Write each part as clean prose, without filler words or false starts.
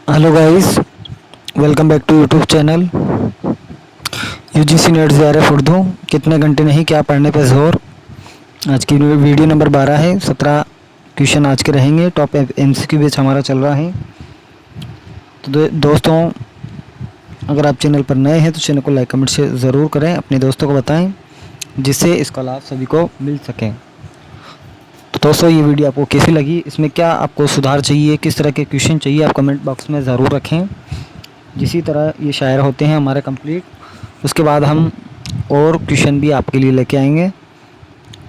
Hello guys, welcome back to YouTube channel UGC NET JRF Urdu. कितने घंटे नहीं क्या पढ़ने पे जोर। आज की वीडियो नंबर 12 है। 17 क्वेश्चन आज के रहेंगे। टॉप एमसीक्यू बेच हमारा चल रहा है। तो दोस्तों, अगर आप चैनल पर नए हैं तो चैनल को लाइक कमेंट से ज़रूर करें, अपने दोस्तों को बताएं जिससे इसका लाभ सभी को मिल सके। तो दोस्तों, ये वीडियो आपको कैसी लगी, इसमें क्या आपको सुधार चाहिए, किस तरह के क्वेश्चन चाहिए, आप कमेंट बॉक्स में ज़रूर रखें। जिसी तरह ये शायर होते हैं हमारे कंप्लीट, उसके बाद हम और क्वेश्चन भी आपके लिए लेके आएंगे।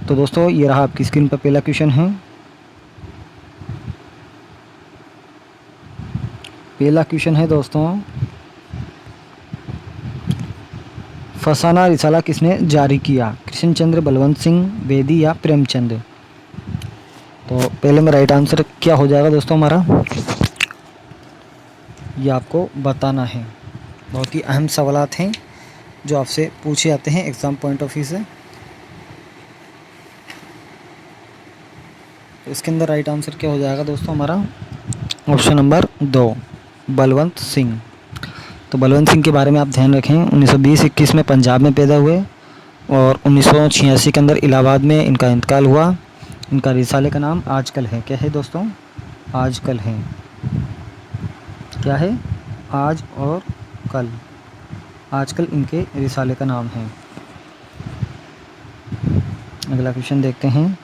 तो दोस्तों, ये रहा आपकी स्क्रीन पर पहला क्वेश्चन है। पहला क्वेश्चन है दोस्तों, फसाना रिसाला किसने जारी किया? कृष्णचंद्र, बलवंत सिंह, बेदी या प्रेमचंद? तो पहले में राइट आंसर क्या हो जाएगा दोस्तों हमारा, ये आपको बताना है। बहुत ही अहम सवालात हैं जो आपसे पूछे जाते हैं एग्ज़ाम पॉइंट ऑफ व्यू से। तो इसके अंदर राइट आंसर क्या हो जाएगा दोस्तों हमारा, ऑप्शन नंबर 2, बलवंत सिंह। तो बलवंत सिंह के बारे में आप ध्यान रखें, 1920-21 में पंजाब में पैदा हुए और 1986 के अंदर इलाहाबाद में इनका इंतकाल हुआ। इनका रिसाले का नाम आजकल है। क्या है दोस्तों? आजकल है। क्या है? आज और कल। आजकल इनके रिसाले का नाम है। अगला क्वेश्चन देखते हैं।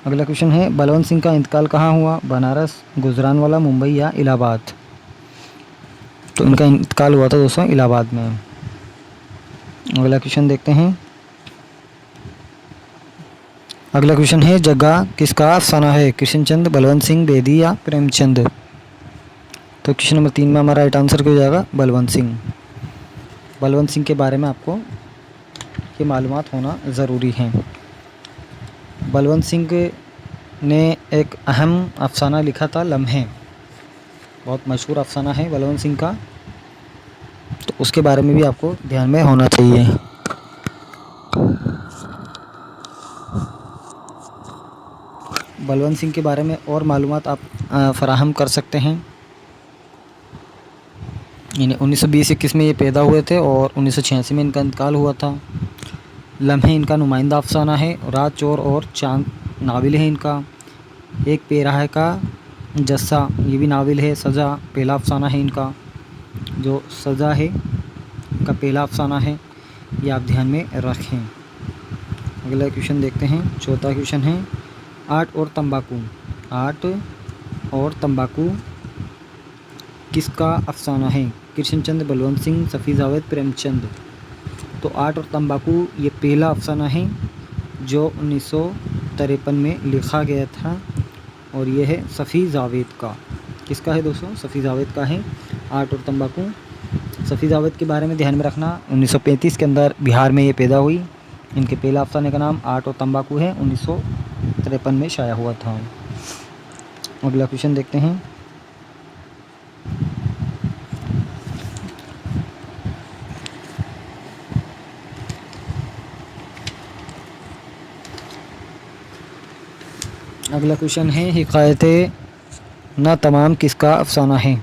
अगला क्वेश्चन है, बलवंत सिंह का इंतकाल कहाँ हुआ? बनारस, गुजरानवाला, मुंबई या इलाहाबाद? तो इनका इंतकाल हुआ था दोस्तों इलाहाबाद में। अगला क्वेश्चन देखते हैं। अगला क्वेश्चन है, जग्गा किसका अफसाना है? कृष्णचंद, बलवंत सिंह, बेदी या प्रेमचंद? तो क्वेश्चन नंबर 3 में हमारा राइट आंसर क्या हो जाएगा? बलवंत सिंह। बलवंत सिंह के बारे में आपको ये मालूमात होना ज़रूरी है। बलवंत सिंह ने एक अहम अफसाना लिखा था, लम्हे। बहुत मशहूर अफसाना है बलवंत सिंह का, तो उसके बारे में भी आपको ध्यान में होना चाहिए। बलवंत सिंह के बारे में और मालूमात आप फराहम कर सकते हैं। इन्हें 1920-21 में ये पैदा हुए थे और 1986 में इनका इंतकाल हुआ था। लम्हे इनका नुमाइंदा अफसाना है। रात, चोर और चांद नाविल है इनका। एक पैराह का जस्सा, ये भी नाविल है। सज़ा पहला अफसाना है इनका, जो सज़ा है का पहला अफसाना है, ये आप ध्यान में रखें। अगला क्वेश्चन देखते हैं। चौथा क्वेश्चन है, आर्ट और तंबाकू। आर्ट और तंबाकू किसका अफसाना है? कृष्णचंद, बलवंत सिंह, सफ़ी जावेद, प्रेमचंद? तो आर्ट और तंबाकू ये पहला अफसाना है जो 1953 में लिखा गया था और ये है सफ़ी जावेद का। किसका है दोस्तों? सफ़ी जावेद का है आर्ट और तंबाकू। सफ़ी जावेद के बारे में ध्यान में रखना, 1935 के अंदर बिहार में ये पैदा हुई। इनके पहला अफसाने का नाम आर्ट और तंबाकू है, 1953 में शाया हुआ था। अगला क्वेश्चन देखते हैं। अगला क्वेश्चन है, हिकायत ना तमाम किसका अफसाना है?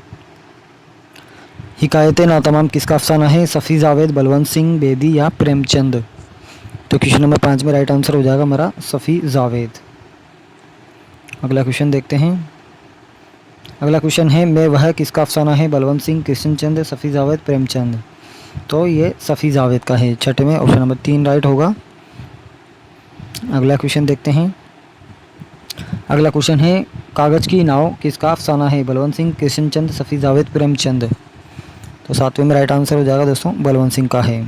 हिकायत ना तमाम किसका अफसाना है? सफ़ी जावेद, बलवंत सिंह, बेदी या प्रेमचंद? तो क्वेश्चन नंबर 5 में राइट आंसर हो जाएगा हमारा सफ़ी जावेद। अगला क्वेश्चन देखते हैं। अगला क्वेश्चन है, मैं वह किसका अफसाना है? बलवंत सिंह, कृष्णचंद, सफ़ी जावेद, प्रेमचंद? तो ये सफ़ी जावेद का है। छठे में ऑप्शन नंबर 3 राइट होगा। अगला क्वेश्चन देखते हैं। अगला क्वेश्चन है, कागज़ की नाव किसका अफसाना है? बलवंत सिंह, कृष्णचंद, सफ़ी जावेद, प्रेमचंद? तो 7वें में राइट आंसर हो जाएगा दोस्तों बलवंत सिंह का है।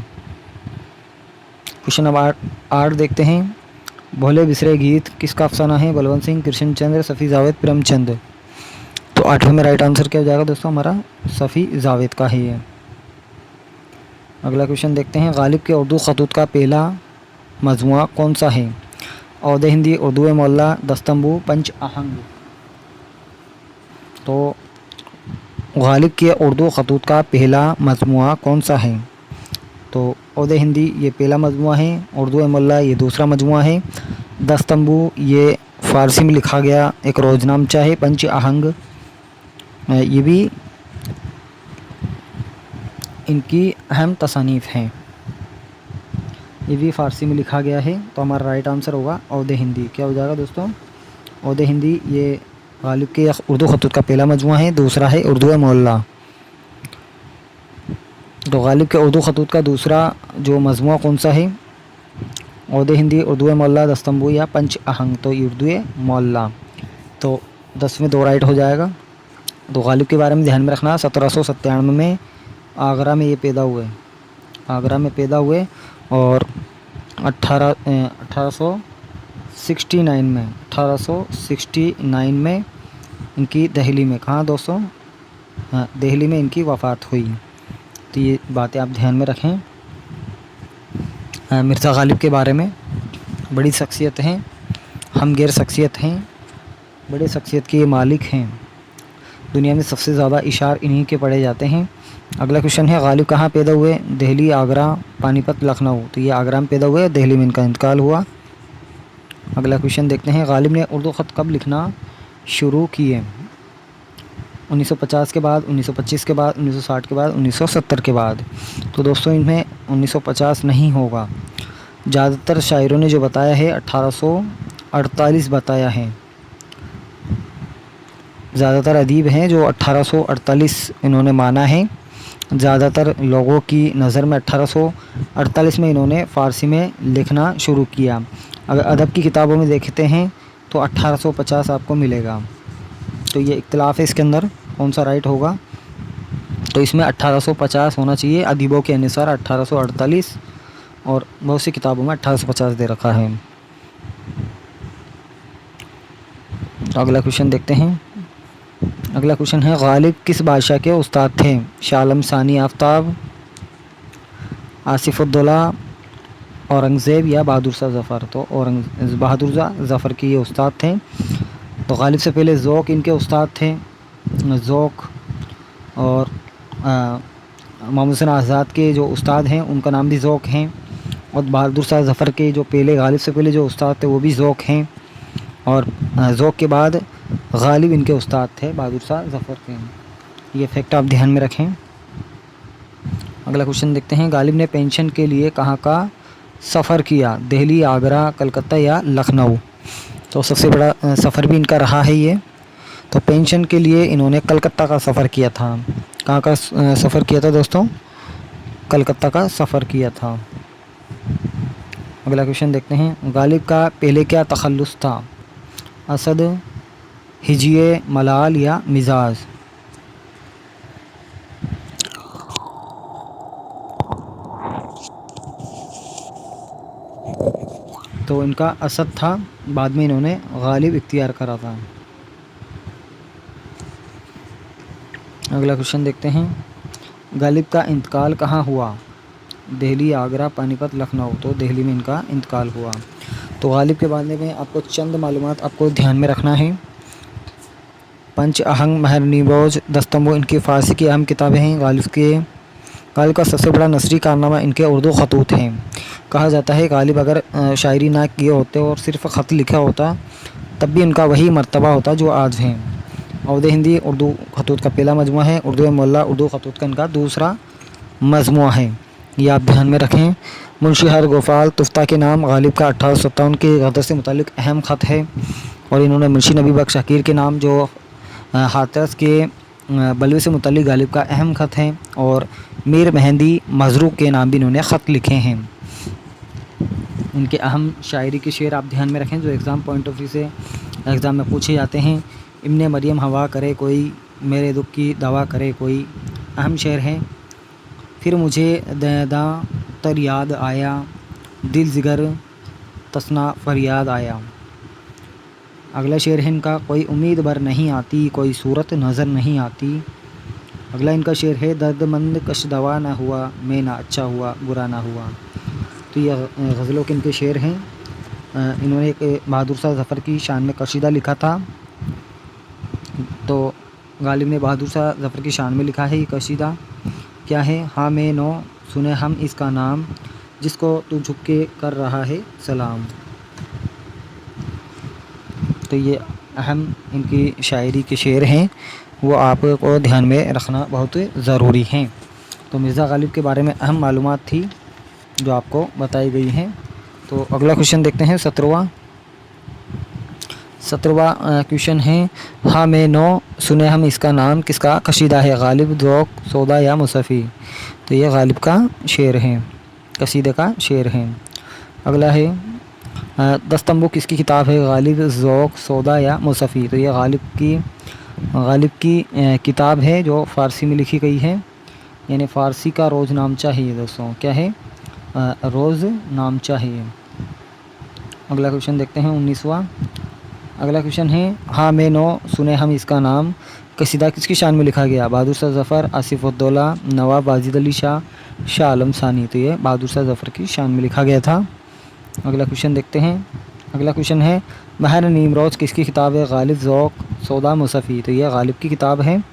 क्वेश्चन नंबर 8 देखते हैं। भोले बिसरे गीत किसका अफसाना है? बलवंत सिंह, कृष्णचंद्र, सफ़ी जावेद, प्रेमचंद? तो 8वें में राइट आंसर क्या हो जाएगा दोस्तों हमारा? सफ़ी जावेद का है ये। अगला क्वेश्चन देखते हैं। गालिब के उर्दू खतूत का पहला मजमुआ कौन सा है? औदे हिंदी, उर्दू मोहल्ला, दस्तंबू, पंच आहंग? तो गालिब के उर्दू खतूत का पहला मजमुआ कौन सा है? तो औदे हिंदी ये पहला मजमुआ है, उर्दू मोहल्ला ये दूसरा मजमुआ है, दस्तंबू ये फ़ारसी में लिखा गया एक रोज़नामचा है, पंच आहंग ये भी इनकी अहम तसानीफ़ हैं। ये भी फ़ारसी में लिखा गया है, तो हमारा राइट आंसर होगा औदे हिंदी। क्या हो जाएगा दोस्तों? औदे हिंदी ये गालिब के उर्दू खतूत का पहला मजमूआ है, दूसरा है उर्दू मोहल्ला। तो गालिब के उर्दू खतूत का दूसरा जो मजमूआ कौन सा है? औदे हिंदी, उर्दू मोहल्ला, दस्तंबू या पंच आहंग। तो उर्दू मोहल्ला। तो 10 में 2 राइट हो जाएगा। तो गालिब के बारे में ध्यान में रखना, 1797 में आगरा में ये पैदा हुए, आगरा में पैदा हुए और 1869 में इनकी दिल्ली में, कहाँ दोस्तों? हाँ, दिल्ली में इनकी वफ़ात हुई। तो ये बातें आप ध्यान में रखें। मिर्ज़ा गालिब के बारे में बड़ी शख्सियत हैं, हमगैर शख्सियत हैं, बड़े शख्सियत के ये मालिक हैं। दुनिया में सबसे ज़्यादा इशार इन्हीं के पढ़े जाते हैं। अगला क्वेश्चन है, गालिब कहाँ पैदा हुए? दिल्ली, आगरा, पानीपत, लखनऊ। तो ये आगरा में पैदा हुए, दिल्ली में इनका इंतकाल हुआ। अगला क्वेश्चन देखते हैं, गालिब ने उर्दू ख़त कब लिखना शुरू किए? 1950 के बाद, 1925 के बाद, 1960 के बाद, 1970 के बाद। तो दोस्तों इनमें 1950 नहीं होगा। ज़्यादातर शायरों ने जो बताया है 1848 बताया है। ज़्यादातर अदीब हैं जो 1848 इन्होंने माना है। ज़्यादातर लोगों की नज़र में 1848 में इन्होंने फ़ारसी में लिखना शुरू किया। अगर अदब की किताबों में देखते हैं तो 1850 आपको मिलेगा। तो ये इख्तिलाफ़ है इसके अंदर, कौन सा राइट होगा? तो इसमें 1850 होना चाहिए, अदीबों के अनुसार 1848, और बहुत सी किताबों में 1850 दे रखा है। तो अगला क्वेश्चन देखते हैं। अगला क्वेश्चन है, गालिब किस बादशाह के उस्ताद थे? शाह आलम सानी आफ्ताब, आसिफुद्दौला, औरंगज़ेब या बहादुर शाह ज़फ़र। तो बहादुर शाह ज़फ़र के ये उस्ताद थे। तो गालिब से पहले ज़ौक़ इनके उस्ताद थे, ज़ौक़। और मोहम्मद हुसैन आज़ाद के जो उस्ताद हैं उनका नाम भी ज़ौक़ हैं। और बहादुर शाह ज़फ़र के जो पहले, गालिब से पहले जो उस्ताद थे वो भी ज़ौक़ हैं। और ज़ौक़ के बाद गालिब इनके उस्ताद थे, बहादुर शाह ज़फ़र के। ये फैक्ट आप ध्यान में रखें। अगला क्वेश्चन देखते हैं, गालिब ने पेंशन के लिए कहाँ का सफ़र किया? दिल्ली, आगरा, कलकत्ता या लखनऊ। तो सबसे बड़ा सफ़र भी इनका रहा है ये। तो पेंशन के लिए इन्होंने कलकत्ता का सफ़र किया था। कहाँ का सफ़र किया था दोस्तों? कलकत्ता का सफ़र किया था। अगला क्वेश्चन देखते हैं, गालिब का पहले क्या तखल्लुस था? असद, हिजिए, मलाल या मिजाज। तो इनका असद था, बाद में इन्होंने गालिब इख्तियार करा था। अगला क्वेश्चन देखते हैं, गालिब का इंतकाल कहाँ हुआ? दिल्ली, आगरा, पानीपत, लखनऊ। तो दिल्ली में इनका इंतकाल हुआ। तो गालिब के बारे में आपको चंद मालूमात आपको ध्यान में रखना है। पंच आहंग, महरनिबोज, दस्तंबो इनकी फ़ारसी की अहम किताबें हैं। गालिब का सबसे बड़ा नसरी कारनामा इनके उर्दू खतूत हैं। कहा जाता है गालिब अगर शायरी ना किए होते और सिर्फ़ ख़त लिखा होता तब भी इनका वही मर्तबा होता जो आज है। औदे हिंदी उर्दू खतूत का पहला मजमूआ है। उर्दू मोहल्ला उर्दू खतूत का इनका दूसरा मजमूआ है। ये आप ध्यान में रखें। मुंशी हर गोपाल तुफ्ता के नाम गालिब का 1857 के गदर से मुतालिक अहम ख़त है। और इन्होंने मुंशी नबी बख्श हकीर के नाम जो हाथरस के बलवे से मुतालिक गालिब का अहम ख़त है। और मीर मेहंदी मज़रूक़ के नाम भी इन्होंने ख़त लिखे हैं। इनके अहम शायरी के शेर आप ध्यान में रखें जो एग्ज़ाम पॉइंट ऑफ व्यू से एग्ज़ाम में पूछे जाते हैं। इब्ने मरियम हवा करे कोई, मेरे दुख की दवा करे कोई, अहम शेर है। फिर मुझे दा तर याद आया, दिल जिगर तसना फरियाद आया। अगला शेर है इनका, कोई उम्मीद बर नहीं आती, कोई सूरत नज़र नहीं आती। अगला इनका शेर है, दर्दमंद कश दवा ना हुआ, मैं ना अच्छा हुआ बुरा ना हुआ। तो ये गज़लों के इनके शेर हैं। इन्होंने एक बहादुर शाह ज़फ़र की शान में कशीदा लिखा था। तो गालिब ने बहादुर शाह ज़फ़र की शान में लिखा है ये कशीदा। क्या है? हाँ मैं नो सुने हम इसका नाम, जिसको तू झुक के कर रहा है सलाम। तो ये अहम इनकी शायरी के शेर हैं वो आपको ध्यान में रखना बहुत ज़रूरी हैं। तो मिर्ज़ा गालिब के बारे में अहम मालूमात थी जो आपको बताई गई हैं। तो अगला क्वेश्चन देखते हैं 17वां क्वेश्चन है हाँ में नो सुने हम इसका नाम किसका कसीदा है गालिब ज़ौक़ सौदा या मुसफ़ी। तो ये गालिब का शेर है, कसीदे का शेर है। अगला है 10 तंबू किसकी किताब है गालिब ज़ौक़ सौदा या मुसफ़ी। तो ये गालिब की किताब है जो फ़ारसी में लिखी गई है, यानी फ़ारसी का रोज़नामचा है ये दोस्तों। क्या है? रोज़नामचा है। अगला क्वेश्चन देखते हैं 19वां। अगला क्वेश्चन है हाँ में नो सुने हम इसका नाम कसीदा किसकी शान में लिखा गया बहादुर शाह ज़फ़र आसिफ़ उद दौला नवाब वाजिद अली शाह आलम सानी। तो ये बहादुर शाह ज़फ़र की शान में लिखा गया था। अगला क्वेश्चन देखते हैं। अगला क्वेश्चन है बहर नीमरोज़ किसकी किताब है गालिब ज़ौक़ सौदा मुसफ़ी। तो ये गालिब की किताब है।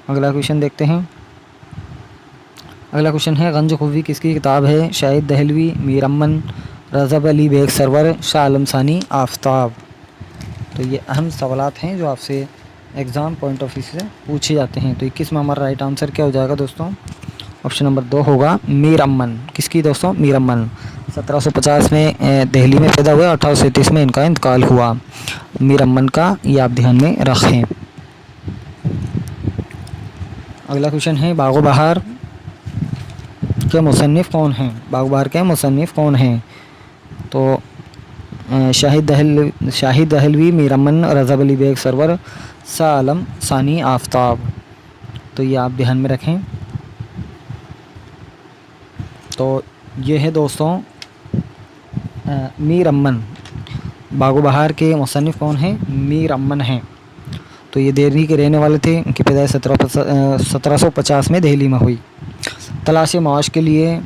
अगला क्वेश्चन देखते हैं। अगला क्वेश्चन है गंज खुफ़ी किसकी किताब है शाहिद दहलवी मीर अमन रज़ब अली बेग सरवर शाह आलम सानी आफ्ताब। तो ये अहम सवालात हैं जो आपसे एग्ज़ाम पॉइंट ऑफ व्यू से पूछे जाते हैं। तो 21 में हमारा राइट आंसर क्या हो जाएगा दोस्तों? ऑप्शन नंबर 2 होगा मीर अमन। किसकी दोस्तों? मीर अमन। 1750 में दिल्ली में पैदा हुए, 1837 में इनका इंतकाल हुआ। मीर अमन का ये आप ध्यान में रखें। अगला क्वेश्चन है बागो बहार के मुसन्निफ़ कौन हैं? बागो बहार के मुसन्निफ़ कौन हैं? तो शाहिद दहलवी मीर अमन रज़ब अली बेग सरवर शाह आलम सानी आफ्ताब। तो ये आप ध्यान में रखें। तो ये है दोस्तों मीर अमन। बागो बहार के मुसन्निफ़ कौन हैं? मीर अमन हैं। तो ये दिल्ली के रहने वाले थे। इनकी पैदाइश 1750 में दिल्ली में हुई। तलाश माश के लिए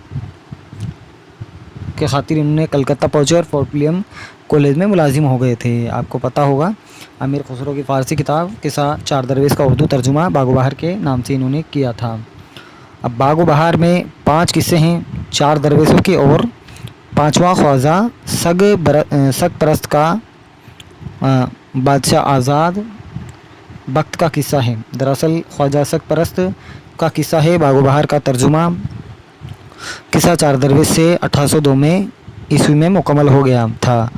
के खातिर इन्होंने कलकत्ता पहुँचे और फोर्ट विलियम कॉलेज में मुलाजिम हो गए थे। आपको पता होगा अमीर खुसरो की फ़ारसी किताब किस्सा चार दरवेश का उर्दू तर्जुमा बागो बहार के नाम से इन्होंने किया था। अब बागो बहार में 5 किस्से हैं 4 दरवेशों के और 5वां ख्वाजा सग परस्त का बादशाह आज़ाद बख्त का किस्सा है। दरअसल ख्वाजा सग परस्त का किस्सा है बागो बहार का तर्जुमा किस्सा चार दरवेश से 1802 में ईस्वी में मुकम्मल हो गया था,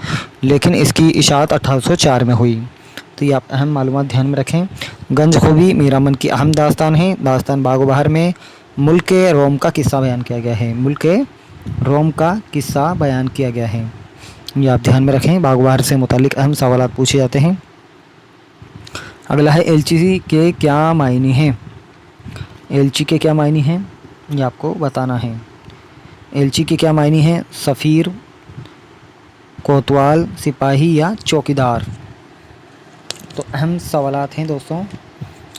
लेकिन इसकी इशाअत 1804 में हुई। तो ये आप अहम मालूमात ध्यान में रखें। गंज खूबी मीर अमन की अहम दास्तान है। दास्तान बागो बहार में मुल्क रोम का किस्सा बयान किया गया है। मुल्क रोम का किस्सा बयान किया गया है। ये आप ध्यान में रखें। बागो बहार से मुतालिक अहम सवालात पूछे जाते हैं। अगला है एलची के क्या मायने हैं? एलची के क्या मायने हैं ये आपको बताना है। एलची के क्या मायने हैं? सफ़ीर, कोतवाल, सिपाही या चौकीदार। तो अहम सवालात हैं दोस्तों।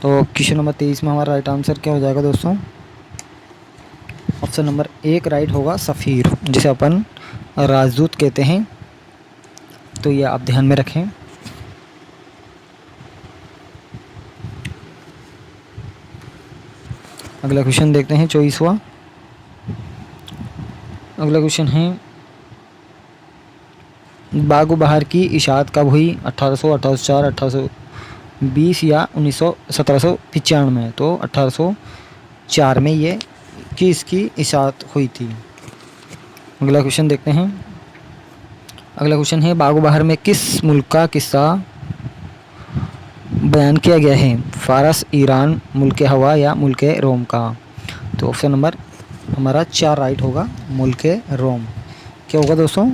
तो क्वेश्चन नंबर 23 में हमारा राइट आंसर क्या हो जाएगा दोस्तों? ऑप्शन नंबर 1 राइट होगा सफ़ीर, जिसे अपन राजदूत कहते हैं। तो ये आप ध्यान में रखें। अगला क्वेश्चन देखते हैं 24वां। अगला क्वेश्चन है बागो बहार की इशाअत कब हुई? 1800, 1804, 1820 या 1795। तो 1804 में ये इसकी इशाअत हुई थी। अगला क्वेश्चन देखते हैं। अगला क्वेश्चन है बागो बहार में किस मुल्क का किस्सा बयान किया गया है? फ़ारस, ईरान, मुल्क हवा या मुल्क रोम का। तो ऑप्शन नंबर हमारा 4 राइट होगा, मुल्क रोम। क्या होगा दोस्तों?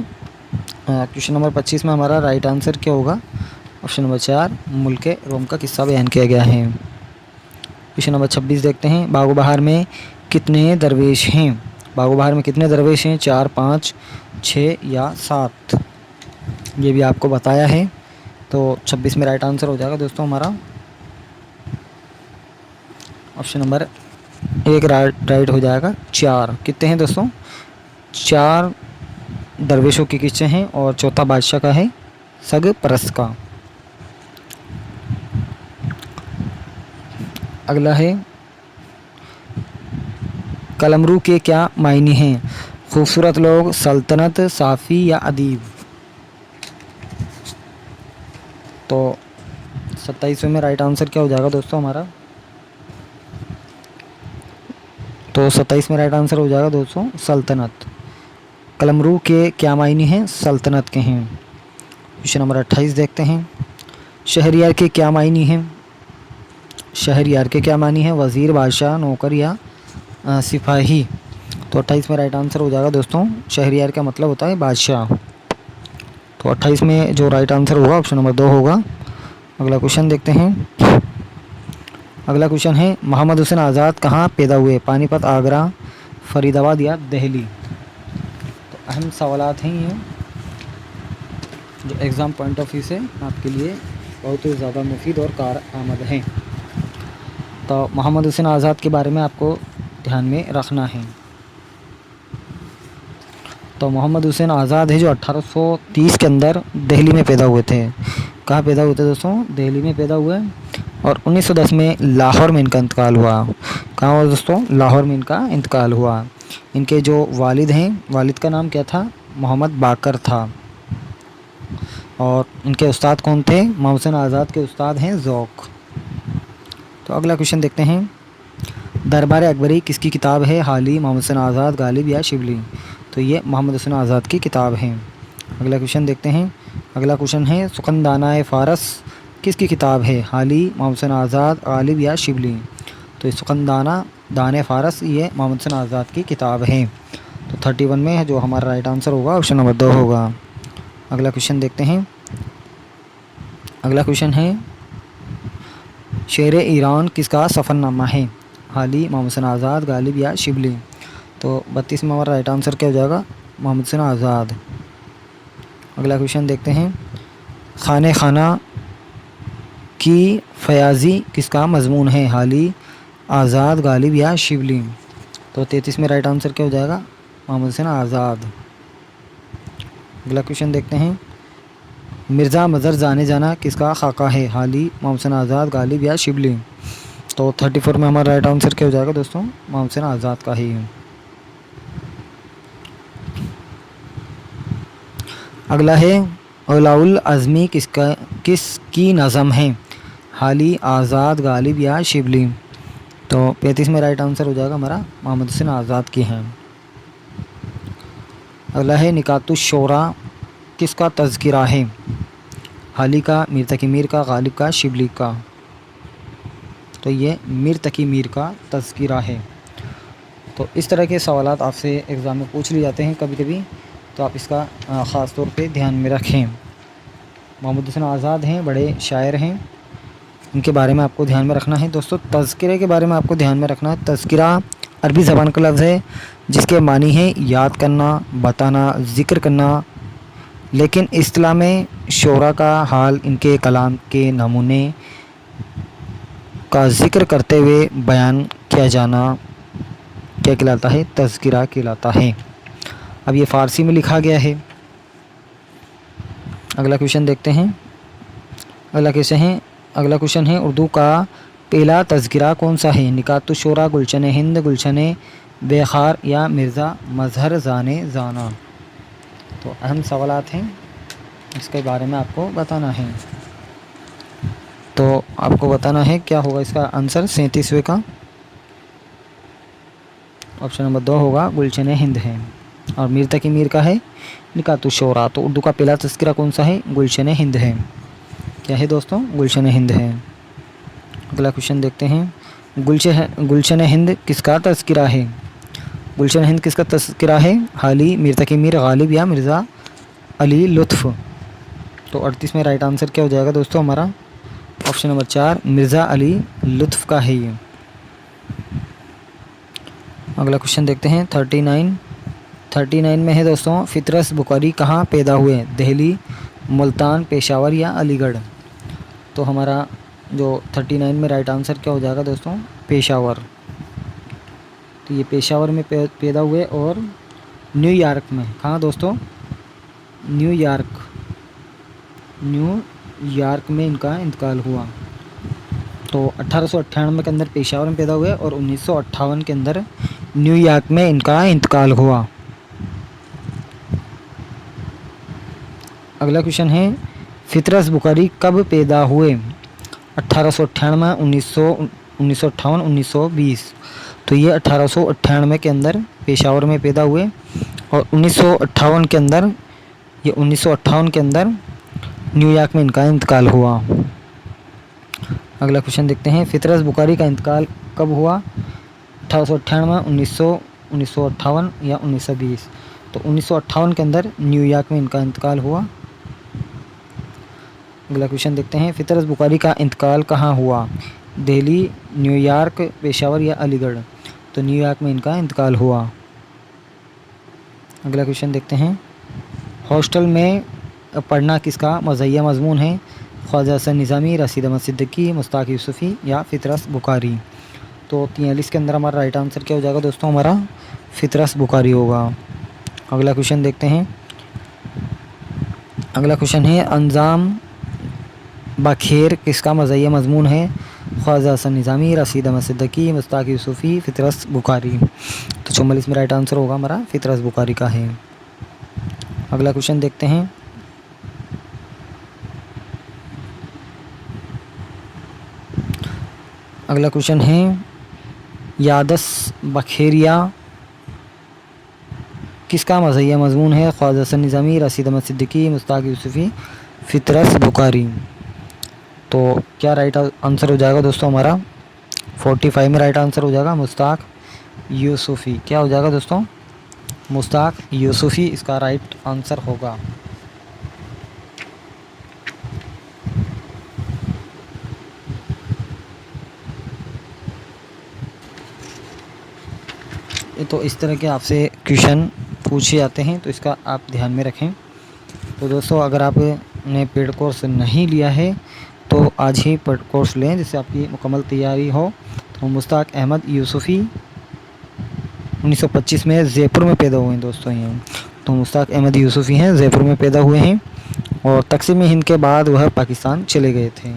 क्वेश्चन नंबर 25 में हमारा राइट आंसर क्या होगा? ऑप्शन नंबर 4 मुल्क रोम का किस्सा बयान किया गया है। क्वेश्चन नंबर 26 देखते हैं। बागो बहार में कितने दरवेश हैं? बागो बहार में कितने दरवेश हैं? 4, 5, 6 या 7। ये भी आपको बताया है। तो 26 में राइट आंसर हो जाएगा दोस्तों हमारा ऑप्शन नंबर 1 राइट हो जाएगा। 4 कितने हैं दोस्तों? 4 दरवेशों के किस्से हैं और चौथा बादशाह का है सग परस्त का। अगला है कलमरू के क्या मायने हैं? खूबसूरत लोग, सल्तनत, साफ़ी या अदीब। तो 27वें में राइट आंसर क्या हो जाएगा दोस्तों हमारा? तो 27 में राइट आंसर हो जाएगा दोस्तों सल्तनत। कलमरू के क्या मायने हैं? सल्तनत के हैं। क्वेश्चन नंबर 28 देखते हैं। शहरयार के क्या मायने हैं? शहरयार के क्या मायने हैं? वज़ीर, बादशाह, नौकर या सिपाही। तो 28 में राइट आंसर हो जाएगा दोस्तों शहरयार का मतलब होता है बादशाह। तो 28 में जो राइट आंसर होगा ऑप्शन नंबर 2 होगा। अगला क्वेश्चन देखते हैं। अगला क्वेश्चन है मोहम्मद हुसैन आज़ाद कहाँ पैदा हुए? पानीपत, आगरा, फरीदाबाद या दिल्ली। तो अहम सवालात हैं ये जो एग्ज़ाम पॉइंट ऑफ व्यू से आपके लिए बहुत ही ज़्यादा मुफीद और कारआमद हैं। तो मोहम्मद हुसैन आज़ाद के बारे में आपको ध्यान में रखना है। तो मोहम्मद हुसैन आज़ाद है जो 1830 के अंदर दिल्ली में पैदा हुए थे। कहाँ पैदा हुए थे दोस्तों? दिल्ली में पैदा हुए और 1910 में लाहौर में इनका इंतकाल हुआ। कहाँ हुआ दोस्तों? लाहौर में इनका इंतकाल हुआ। इनके जो वालिद हैं, वालिद का नाम क्या था? मोहम्मद बाकर था। और इनके उस्ताद कौन थे? मोहम्मद हुसैन आज़ाद के उस्ताद हैं ज़ौक़। तो अगला क्वेश्चन देखते हैं। दरबार अकबरी किसकी किताब है? हाली, मोहम्मद हुसैन आज़ाद, गालिब या शिबली। तो ये मोहम्मद हुसैन आज़ाद की किताब है। अगला क्वेश्चन देखते हैं। अगला क्वेश्चन है सुखनदाना फ़ारस किसकी किताब है? हाली, मोहम्मद हुसैन आज़ाद, गालिब या शिबली। तो सुखनदाना दाने फ़ारस ये मोहम्मद हुसैन आज़ाद की किताब है। तो 31 में है जो हमारा राइट आंसर होगा ऑप्शन नंबर 2 होगा। अगला क्वेश्चन देखते हैं। अगला क्वेश्चन है शेर ईरान किसका सफ़रनामा है? हाली, मोहम्मद हुसैन आज़ाद, गालिब या शिबली। तो 32 में हमारा राइट आंसर क्या हो जाएगा? मोहम्मद हुसैन आज़ाद। अगला क्वेश्चन देखते हैं। खाने खाना की फयाज़ी किसका मजमून है? हाली, आज़ाद, गालिब या शिबली। तो 33 में राइट आंसर क्या हो जाएगा? मोहम्मद हुसैन आज़ाद। अगला क्वेश्चन देखते हैं। मिर्ज़ा मज़हर जाने जाना किसका खाका है? हाली, मोहम्मद हुसैन आज़ाद, गालिब या शिबली। तो 34 में हमारा राइट आंसर क्या हो जाएगा दोस्तों? मोहम्मद हुसैन आज़ाद का ही है। अगला है उलाउल अज़मी किसकी नज़म है? हाली, आज़ाद, गालिब या शिबली। तो 35 में राइट आंसर हो जाएगा हमारा मोहम्मद हुसैन आज़ाद की है। अगला है निकातुश्शोरा किसका तज़किरा है? हाली का, मीर तकी मीर का, गालिब का, शिबली का। तो ये मीर तकी मीर का तज़किरा है। तो इस तरह के सवालात आपसे एग्ज़ाम में पूछ लिए जाते हैं कभी कभी, तो आप इसका ख़ास तौर पे ध्यान में रखें। मोहम्मद हुसैन आज़ाद हैं, बड़े शायर हैं, इनके बारे में आपको ध्यान में रखना है। दोस्तों तज़किरे के बारे में आपको ध्यान में रखना है। तज़किरा अरबी ज़बान का लफ्ज़ है जिसके मानी है याद करना, बताना, ज़िक्र करना। लेकिन इस्तिलाह में शोरा का हाल, इनके कलाम के नमूने का ज़िक्र करते हुए बयान किया जाना क्या कहलाता है? तज़किरा कहलाता है। अब ये फ़ारसी में लिखा गया है। अगला क्वेश्चन देखते हैं। अगला क्वेश्चन है उर्दू का पहला तज़किरा कौन सा है? निकातुश्शोरा, गुलशन हिंद, गुलशन बेखार या मिर्ज़ा मज़हर जाने जाना। तो अहम सवालात हैं, इसके बारे में आपको बताना है। तो आपको बताना है क्या होगा इसका आंसर 37वें का। ऑप्शन नंबर 2 होगा गुलशन हिंद है। और मीर तकी मीर का है निकातुश्शोरा। तो उर्दू का पहला तज़किरा कौन सा है? गुलशन हिंद है। क्या है दोस्तों? गुलशन हिंद है। अगला क्वेश्चन देखते हैं। गुलशन हिंद किसका तज़किरा है? गुलशन हिंद किसका तज़किरा है? हाली, मीर तकी मीर, गालिब या मिर्ज़ा अली लुत्फ़। तो 38 में राइट आंसर क्या हो जाएगा दोस्तों हमारा? ऑप्शन नंबर 4 मिर्ज़ा अली लुत्फ़ का है ये। अगला क्वेश्चन देखते हैं। 39 में है दोस्तों फ़ितरस बुखारी कहाँ पैदा हुए? दिल्ली, मुल्तान, पेशावर या अलीगढ़। तो हमारा जो 39 में राइट आंसर क्या हो जाएगा दोस्तों? पेशावर। तो ये पेशावर में पैदा हुए और न्यूयॉर्क में, कहाँ दोस्तों? न्यूयॉर्क में इनका इंतकाल हुआ। तो 1898 के अंदर पेशावर में पैदा हुए और 1958 के अंदर न्यूयॉर्क में इनका इंतकाल हुआ। अगला क्वेश्चन है फ़ितरस बुखारी कब पैदा हुए? 1898, 1958, 1920। तो ये 1898 के अंदर पेशावर में पैदा हुए और 1958 के अंदर, ये 1958 के अंदर न्यूयॉर्क में इनका इंतकाल हुआ। अगला क्वेश्चन देखते हैं, फितरस बुखारी का इंतकाल कब हुआ? 1898, 1958 या 1920। तो 1958 के अंदर न्यूयॉर्क में इनका इंतकाल हुआ। अगला क्वेश्चन देखते हैं, फितरस बुखारी का इंतकाल कहाँ हुआ? दिल्ली, न्यूयॉर्क, पेशावर या अलीगढ़? तो न्यूयॉर्क में इनका इंतकाल हुआ। अगला क्वेश्चन देखते हैं, हॉस्टल में पढ़ना किसका मज़हिया मज़मून है? ख्वाजा हसन निज़ामी, रशीद अहमद सिद्दीकी, मुश्ताक यूसुफ़ी या फितरस बुखारी? तो 43 के अंदर हमारा राइट आंसर क्या हो जाएगा दोस्तों? हमारा फितरस बुखारी होगा। अगला क्वेश्चन देखते हैं, अगला क्वेश्चन है, अंजाम बखेर किसका मज़हिया मज़मून है? ख्वाजा हसन निज़ामी, रशीद अहमद सिद्दीकी, मुश्ताक यूसुफ़ी, फितरस बुखारी? तो 44 में राइट आंसर होगा हमारा फितरस बुखारी का है। अगला क्वेश्चन देखते हैं, अगला क्वेश्चन है, यादस बखेरिया किसका मज़हिया मज़मून है? ख्वाजा हसन निज़ामी, रशीद अहमद सिद्दीकी, मुश्ताक यूसुफ़ी, फितरस बुखारी? तो क्या राइट आंसर हो जाएगा दोस्तों? हमारा 45 में राइट आंसर हो जाएगा मुश्ताक यूसुफ़ी। क्या हो जाएगा दोस्तों? मुश्ताक यूसुफ़ी इसका राइट आंसर होगा। तो इस तरह के आपसे क्वेश्चन पूछे जाते हैं, तो इसका आप ध्यान में रखें। तो दोस्तों, अगर आपने पेड कोर्स नहीं लिया है तो आज ही पेड कोर्स लें, जिससे आपकी मुकम्मल तैयारी हो। तो मुश्ताक अहमद यूसुफ़ी 1925 में जयपुर में पैदा हुए हैं दोस्तों ये। तो मुश्ताक अहमद यूसुफ़ी हैं, जयपुर में पैदा हुए हैं और तक़सीम हिंद के बाद वह पाकिस्तान चले गए थे।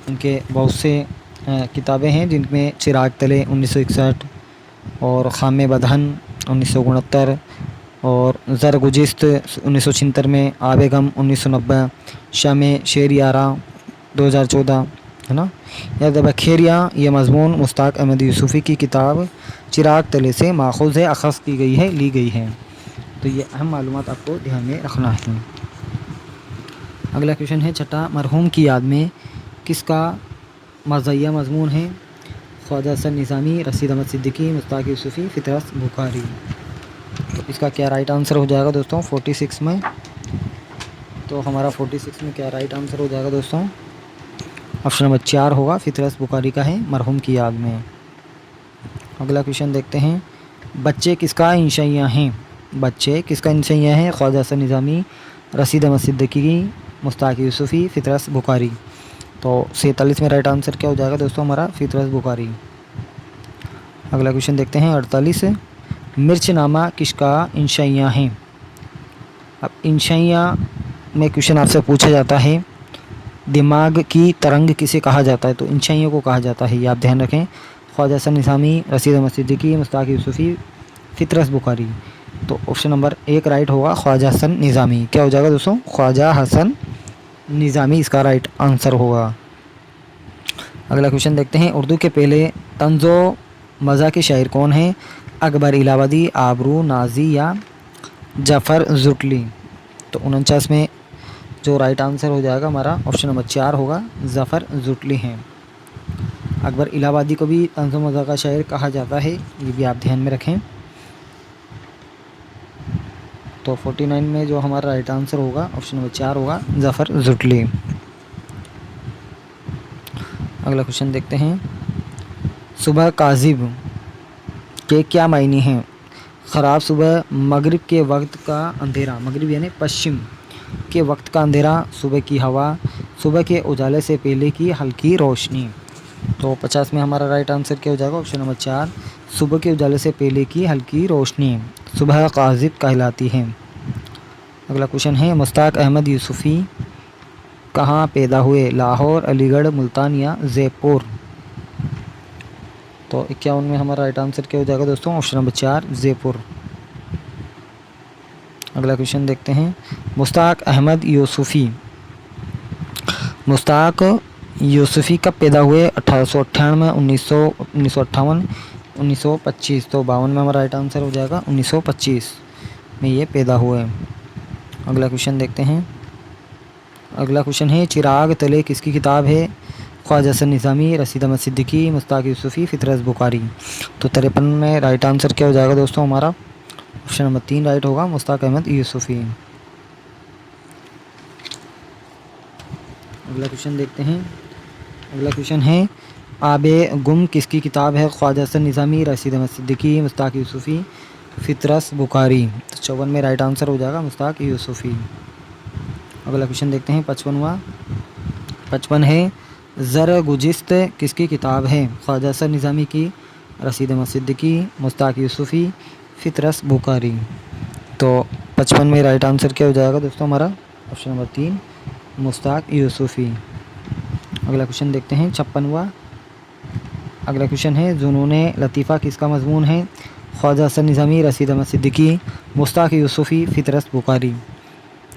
उनके बहुत से किताबें हैं, जिनमें चिराग तले 1961 और ख़ाम बदहन 1969 और ज़रगुज़िश्त 1976 में, आब गम 1990, शाम शेर यारा 2014, है ना। याद बखेरिया ये मज़मून मुश्ताक अहमद यूसुफ़ी की किताब चिराग तले से माखूज़ है, अख़ज़ की गई है, ली गई है। तो ये अहम मालूमात आपको ध्यान में रखना है। अगला क्वेश्चन है, छठा, मरहूम की याद में किसका मज़हिया मज़मून है? ख्वाजा हसन निज़ामी, रशीद अहमद सिद्दीकी, मुश्ताक यूसुफ़ी, फितरस बुखारी? तो इसका क्या राइट आंसर हो जाएगा दोस्तों 46 में? तो हमारा 46 में क्या राइट आंसर हो जाएगा दोस्तों? ऑप्शन नंबर 4 होगा, फितरस बुखारी का है, मरहूम की याद में। अगला क्वेश्चन देखते हैं, बच्चे किसका इंशाइया हैं? बच्चे किसका इंशाइया हैं? ख्वाजा हसन निज़ामी, रशीद अहमद सिद्दीकी, मुश्ताक यूसुफ़ी, फितरस बुखारी? तो 47 में राइट आंसर क्या हो जाएगा दोस्तों? हमारा फितरस बुखारी। अगला क्वेश्चन देखते हैं 48, मिर्चनामा किसका इंशाइया हैं? अब इंशाइया में क्वेश्चन आपसे पूछा जाता है, दिमाग की तरंग किसे कहा जाता है? तो इंशाइया को कहा जाता है, ये आप ध्यान रखें। ख्वाजा हसन निज़ामी, रशीद अहमद सिद्दीकी, मुश्ताक यूसुफ़ी, फितरस बुखारी? तो ऑप्शन नंबर 1 राइट होगा, ख्वाजा हसन निज़ामी। क्या हो जाएगा दोस्तों? ख्वाजा हसन निज़ामी इसका राइट आंसर होगा। अगला क्वेश्चन देखते हैं, उर्दू के पहले तंज़ो मज़ा के शायर कौन हैं? अकबर इलाहाबादी, आबरू नाजी या जफ़र जुटली? तो 49 में जो राइट आंसर हो जाएगा हमारा ऑप्शन नंबर 4 होगा, जफ़र जुटली हैं। अकबर इलाहाबादी को भी तंज़ो मज़ा का शायर कहा जाता है, ये भी आप ध्यान में रखें। तो 49 में जो हमारा राइट आंसर होगा ऑप्शन नंबर 4 होगा, जफ़र जुटली। अगला क्वेश्चन देखते हैं, सुबह काज़िब के क्या मायने हैं? ख़राब सुबह, मगरिब के वक्त का अंधेरा, मगरिब यानी पश्चिम के वक्त का अंधेरा, सुबह की हवा, सुबह के उजाले से पहले की हल्की रोशनी? तो 50 में हमारा राइट आंसर क्या हो जाएगा? ऑप्शन नंबर 4, सुबह के उजाले से पहले की हल्की रोशनी सुबह काज़िब कहलाती है। अगला क्वेश्चन है, मुश्ताक अहमद यूसुफ़ी कहाँ पैदा हुए? लाहौर, अलीगढ़, मुल्तान या जयपुर? तो 51 में हमारा राइट आंसर क्या हो जाएगा दोस्तों? Option number 4, Jaipur. अगला क्वेश्चन देखते हैं, मुश्ताक अहमद यूसुफ़ी, मुश्ताक यूसुफ़ी कब पैदा हुए? 1898, 1958, 1925। तो 52 में हमारा राइट आंसर हो जाएगा 1925 में ये पैदा हुए। अगला क्वेश्चन देखते हैं। अगला क्वेश्चन है चिराग तले किसकी किताब है? ख्वाजा हसन निज़ामी, रशीद अहमद सिद्दीकी, मुश्ताक यूसुफ़ी, फ़ितरत बुखारी। तो 53 में राइट आंसर क्या हो जाएगा दोस्तों हमारा? ऑप्शन नंबर 3 राइट होगा, मुश्ताक अहमद यूसुफ़ी। अगला क्वेश्चन देखते हैं। अगला क्वेश्चन है आबे गुम किसकी किताब है? ख्वाजा हसन निज़ामी, रशीद अहमद सिद्दीकी, मुश्ताक यूसुफ़ी, फ़ितरत बुखारी। तो 54 में राइट आंसर हो जाएगा मुश्ताक यूसुफ़ी। अगला क्वेश्चन देखते हैं 55 है ज़र गुजिस्त किसकी किताब है? ख्वाजा हसन निज़ामी की, रशीद अहमद सिद्दीकी, मुश्ताक यूसुफ़ी, फ़ितरत बुखारी। तो 55 में राइट आंसर क्या हो जाएगा दोस्तों हमारा? Option number 3 Mushtaq Yusufi. अगला क्वेश्चन देखते हैं 56वां। अगला क्वेश्चन है जुनूने लतीफ़ा किसका मज़मून है? ख्वाजा हसन निज़ामी, रशीद अहमद सिद्दीकी, मुश्ताक यूसुफ़ी, फ़ितरत बुखारी।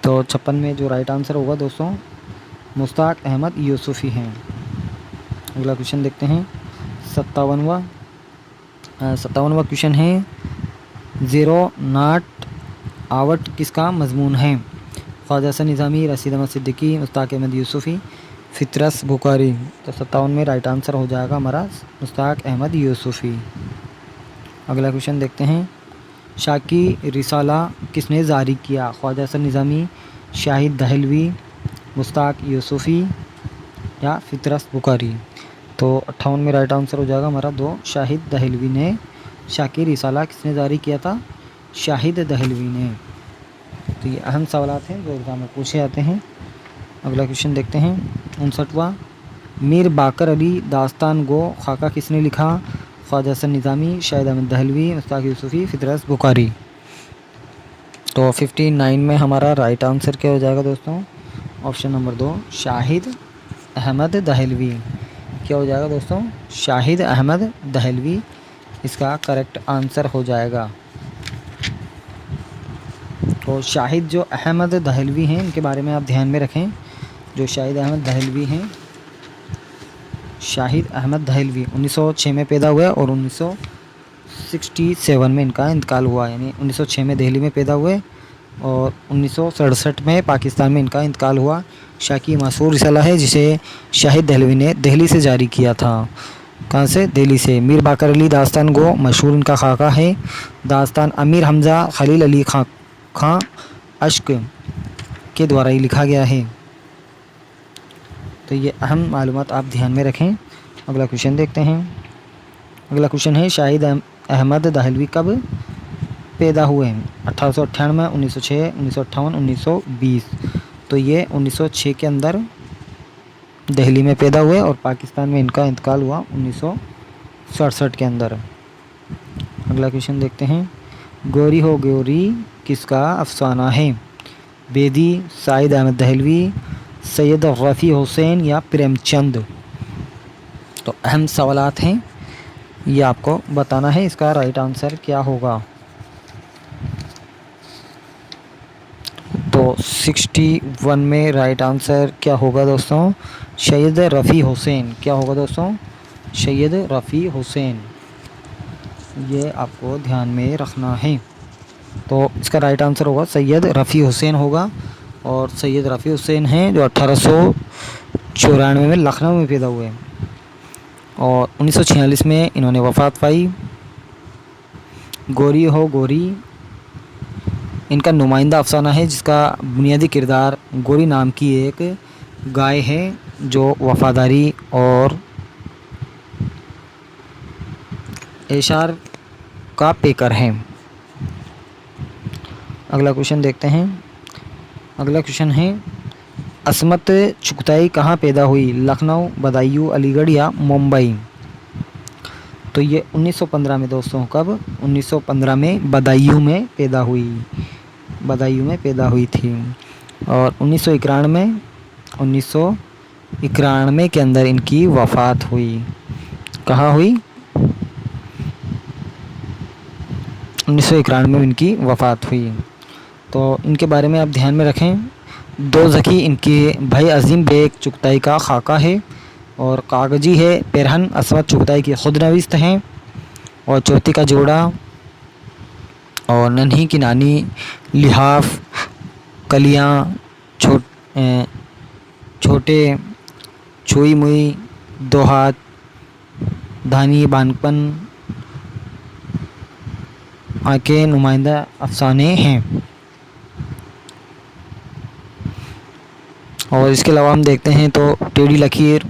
तो 56 में जो राइट आंसर होगा दोस्तों मुश्ताक अहमद यूसुफ़ी हैं। अगला क्वेश्चन देखते हैं 57वां। 57वां क्वेश्चन है ज़ीरो नॉट आउट किसका मज़मून है? ख्वाजा हसन निज़ामी, रशीद अहमद सिद्दीकी, मुश्ताक अहमद यूसुफ़ी, फ़ितरत बुखारी। तो 57 में राइट आंसर हो जाएगा हमारा मुश्ताक अहमद यूसुफ़ी। अगला क्वेश्चन देखते हैं शाकी रिसाला किसने जारी किया? ख्वाजा हसन निज़ामी, शाहिद दहलवी, मुश्ताक यूसुफ़ी या फ़ितरत बुखारी। तो 58 में राइट आंसर हो जाएगा हमारा 2 शाहिद दहलवी ने। शाकी रिसाला किसने जारी किया था? शाहिद दहलवी ने। तो ये अहम सवालात हैं जो एग्ज़ाम में पूछे जाते हैं। अगला क्वेश्चन देखते हैं 59वां। मीर बाकर अली दास्तान गो खाका किसने लिखा? ख्वाजा हसन निज़ामी, शाहिद अहमद दहलवी, मुश्ताक यूसुफ़ी, फ़ितरत बुखारी। तो 59 में हमारा राइट आंसर क्या हो जाएगा दोस्तों? Option number 2 Shahid Ahmad Dehlvi. क्या हो जाएगा दोस्तों? शाहिद अहमद दहलवी इसका करेक्ट आंसर हो जाएगा। तो शाहिद जो अहमद दहलवी हैं इनके बारे में आप ध्यान में रखें। जो शाहिद अहमद दहलवी हैं, शाहिद अहमद दहलवी 1906 में पैदा हुए और 1967 में इनका इंतकाल हुआ। यानी 1906 में दिल्ली में पैदा हुए और 1967 में पाकिस्तान में इनका इंतकाल हुआ। शाकी मशहूर रिसाला है जिसे शाहिद दहलवी ने दिल्ली से जारी किया था। कहाँ से? दिल्ली से। मीर बाकर अली दास्तान गो मशहूर इनका खाका है। दास्तान अमीर हमज़ा खलील अली खां अश्क के द्वारा ही लिखा गया है। तो ये अहम मालूमात आप ध्यान में रखें। अगला क्वेश्चन देखते हैं। अगला क्वेश्चन है शाहिद अहमद दहलवी कब पैदा हुए हैं? 1898, 1906, 1958, 1920। तो ये 1906 के अंदर दिल्ली में पैदा हुए और पाकिस्तान में इनका इंतकाल हुआ 1967 के अंदर। अगला क्वेश्चन देखते हैं गोरी हो गोरी किसका अफसाना है? बेदी, शाहिद अहमद दहलवी, सैयद रफ़ी हुसैन या प्रेमचंद। तो अहम सवालात हैं, ये आपको बताना है इसका राइट आंसर क्या होगा। तो 61 में राइट आंसर क्या होगा दोस्तों? सैयद रफ़ी हुसैन। क्या होगा दोस्तों? सैयद रफ़ी हुसैन। ये आपको ध्यान में रखना है। तो इसका राइट आंसर होगा सैयद रफ़ी हुसैन होगा। और सैयद रफ़ी हुसैन हैं जो 1894 में लखनऊ में पैदा हुए और 1946 में इन्होंने वफ़ात पाई। गोरी हो गोरी इनका नुमाइंदा अफसाना है जिसका बुनियादी किरदार गोरी नाम की एक गाय है जो वफ़ादारी और एशार का पेकर है। अगला क्वेश्चन देखते हैं। अगला क्वेश्चन है असमत चुगताई कहाँ पैदा हुई? लखनऊ, बदायूं, अलीगढ़ या मुंबई। तो ये 1915 में दोस्तों। कब? 1915 में बदायूं में पैदा हुई। बदायूं में पैदा हुई थी। और 1991 के अंदर इनकी वफ़ात हुई। कहाँ हुई? 1991 में इनकी वफ़ात हुई। तो इनके बारे में आप ध्यान में रखें। दो ज़की इनके भाई अज़ीम बेग चुगताई का खाका है। और कागजी है पेरहन अस्मत चुगताई की खुदनविस्त हैं। और चौथी का जोड़ा और नन्ही की नानी, लिहाफ, कलियाँ, छोटे, छुई मुई, दो हाथ, धानी, बानपन, आंखें नुमाइंदा अफसाने हैं। और इसके अलावा हम देखते हैं तो टेढ़ी लकीर,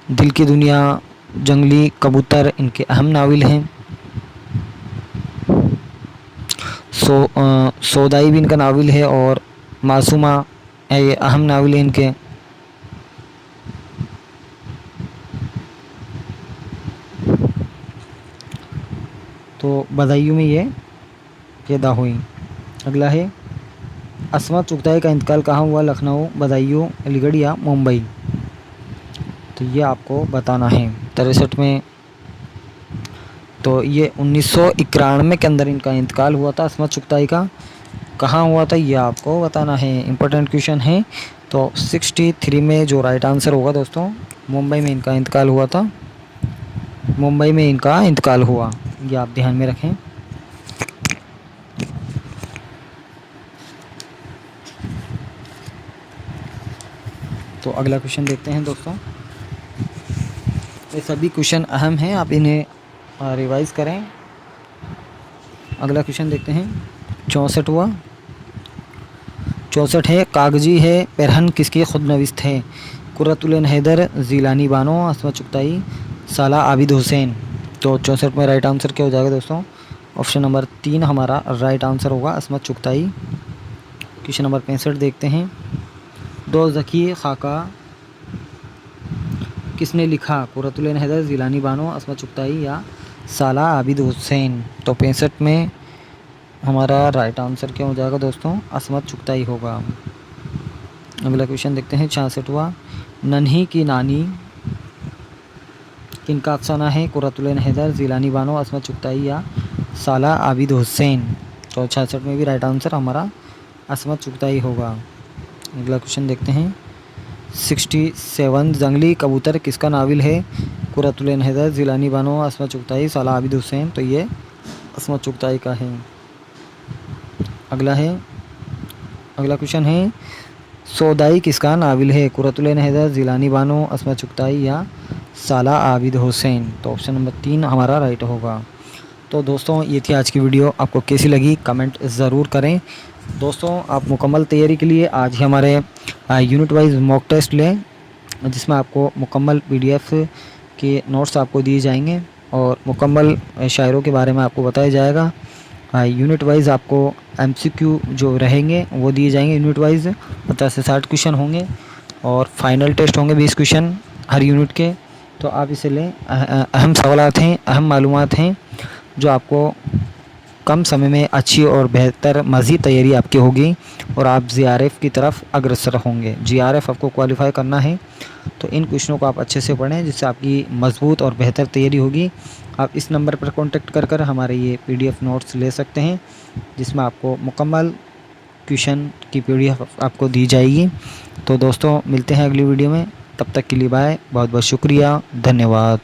दिल की दुनिया, जंगली कबूतर इनके अहम नावल हैं। सौदाई भी इनका नावल है और मासूमा ये अहम नावल है इनके। तो बदायूं में ये पैदा हुई। अगला है अस्मत चुगताई का इंतकाल कहाँ हुआ? लखनऊ, बदायूं, अलीगढ़ या मुंबई? तो ये आपको बताना है। 63 में। तो ये 1991 के अंदर इनका इंतकाल हुआ था अस्मत चुगताई का। कहाँ हुआ था ये आपको बताना है, इम्पोर्टेंट क्वेश्चन है। तो 63 में जो राइट आंसर होगा दोस्तों, मुंबई में इनका इंतकाल हुआ था। मुंबई में इनका इंतकाल हुआ, ये आप ध्यान में रखें। तो अगला क्वेश्चन देखते हैं दोस्तों। ये सभी क्वेश्चन अहम हैं, आप इन्हें रिवाइज करें। अगला क्वेश्चन देखते हैं 64वां। 64 है कागजी है पेरहन किसकी खुदनविस्त है? कुर्रतुल हैदर, जीलानी बानो, अस्मत चुगताई, साला आबिद हुसैन। तो 64 में राइट आंसर क्या हो जाएगा दोस्तों? ऑप्शन नंबर 3 हमारा राइट आंसर होगा, अस्मत चुगताई। क्वेश्चन नंबर 65 देखते हैं। दो ज़की खाका किसने लिखा? कुर्रतुल हैदर, जीलानी बानो, अस्मत चुगताई या साला आबिद हुसैन? तो 65 में हमारा राइट आंसर क्या हो जाएगा दोस्तों? अस्मत चुगताई होगा। अगला क्वेश्चन देखते हैं 66वां। नन्ही की नानी किनका अफसाना है? कुर्रतुल हैदर, जीलानी बानो, अस्मत चुगताई या साला आबिद हुसैन? तो 66 में भी राइट आंसर हमारा अस्मत चुगताई होगा। अगला क्वेश्चन देखते हैं 67। जंगली कबूतर किसका नावल है? कुर्रतुल हैदर, जीलानी बानो, अस्मत चुगताई, साला आबिद हुसैन? तो ये अस्मत चुगताई का है। अगला क्वेश्चन है सौदाई किसका नावल है? कुर्रतुल हैदर, जीलानी बानो, अस्मत चुगताई या साला आबिद हुसैन? तो ऑप्शन नंबर 3 हमारा राइट होगा। तो दोस्तों ये थी आज की वीडियो, आपको कैसी लगी कमेंट ज़रूर करें। दोस्तों आप मुकम्मल तैयारी के लिए आज ही हमारे यूनिट वाइज मॉक टेस्ट लें, जिसमें आपको मुकम्मल PDF के नोट्स आपको दिए जाएंगे और मुकम्मल शायरों के बारे में आपको बताया जाएगा। यूनिट वाइज आपको MCQ जो रहेंगे वो दिए जाएंगे। यूनिट वाइज 50 से 60 क्वेश्चन होंगे और फाइनल टेस्ट होंगे 20 क्वेश्चन हर यूनिट के। तो आप इसे लें। अहम सवालात हैं, अहम मालूमात हैं जो आपको कम समय में अच्छी और बेहतर मज़ीद तैयारी आपकी होगी और आप GRF की तरफ अग्रसर होंगे। GRF आपको क्वालिफाई करना है, तो इन क्वेश्चनों को आप अच्छे से पढ़ें जिससे आपकी मजबूत और बेहतर तैयारी होगी। आप इस नंबर पर कांटेक्ट कर हमारे ये PDF नोट्स ले सकते हैं, जिसमें आपको मुकम्मल क्वेश्चन की PDF आपको दी जाएगी। तो दोस्तों मिलते हैं अगली वीडियो में, तब तक के लिए बाय। बहुत बहुत शुक्रिया, धन्यवाद।